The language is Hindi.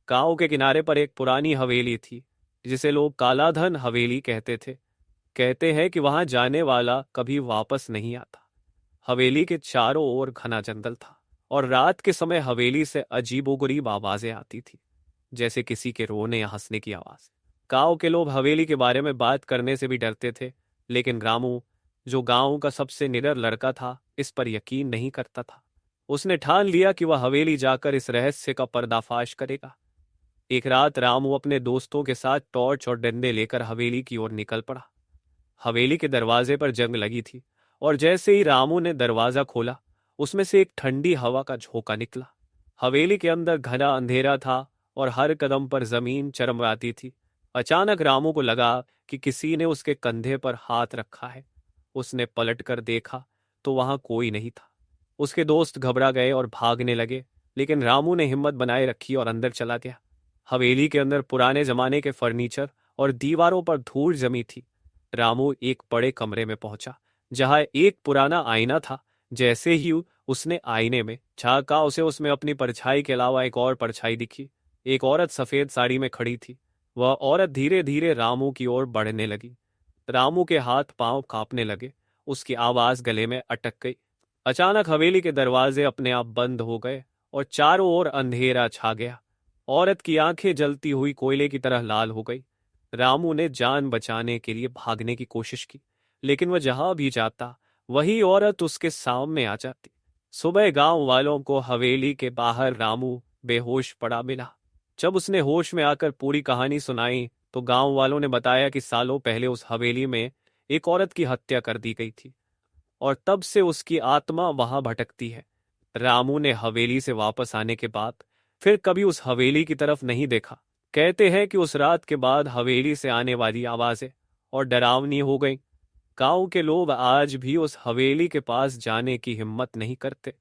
गांव के किनारे पर एक पुरानी हवेली थी, जिसे लोग कालाधन हवेली कहते थे। कहते हैं कि वहां जाने वाला कभी वापस नहीं आता। हवेली के चारों ओर घना जंगल था, और रात के समय हवेली से अजीबोगरीब आवाजें आती थी, जैसे किसी के रोने या हंसने की आवाज। गांव के लोग हवेली के बारे में बात करने से भी डरते थे, लेकिन रामू, जो गांव का सबसे निडर लड़का था, इस पर यकीन नहीं करता था। उसने ठान लिया कि वह हवेली जाकर इस रहस्य का पर्दाफाश करेगा। एक रात रामू अपने दोस्तों के साथ टॉर्च और डंडे लेकर हवेली की ओर निकल पड़ा। हवेली के दरवाजे पर जंग लगी थी, और जैसे ही रामू ने दरवाजा खोला, उसमें से एक ठंडी हवा का झोंका निकला। हवेली के अंदर घना अंधेरा था, और हर कदम पर जमीन चरमराती थी। अचानक रामू को लगा कि किसी ने उसके कंधे पर हाथ रखा है। उसने पलट कर देखा तो वहां कोई नहीं था। उसके दोस्त घबरा गए और भागने लगे, लेकिन रामू ने हिम्मत बनाए रखी और अंदर चला गया। हवेली के अंदर पुराने जमाने के फर्नीचर और दीवारों पर धूल जमी थी। रामू एक बड़े कमरे में पहुंचा, जहां एक पुराना आईना था। जैसे ही उसने आईने में झांका, उसे उसमें अपनी परछाई के अलावा एक और परछाई दिखी। एक औरत सफेद साड़ी में खड़ी थी। वह औरत धीरे धीरे रामू की ओर बढ़ने लगी। रामू के हाथ पांव कांपने लगे, उसकी आवाज गले में अटक गई। अचानक हवेली के दरवाजे अपने आप बंद हो गए, और चारों ओर अंधेरा छा गया। औरत की आंखें जलती हुई कोयले की तरह लाल हो गई। रामू ने जान बचाने के लिए भागने की कोशिश की, लेकिन वह जहां भी जाता, वही औरत उसके सामने आ जाती। सुबह गांव वालों को हवेली के बाहर रामू बेहोश पड़ा मिला। जब उसने होश में आकर पूरी कहानी सुनाई, तो गांव वालों ने बताया कि सालों पहले उस हवेली में एक औरत की हत्या कर दी गई थी, और तब से उसकी आत्मा वहां भटकती है। रामू ने हवेली से वापस आने के बाद फिर कभी उस हवेली की तरफ नहीं देखा। कहते हैं कि उस रात के बाद हवेली से आने वाली आवाजें और डरावनी हो गईं। गांव के लोग आज भी उस हवेली के पास जाने की हिम्मत नहीं करते।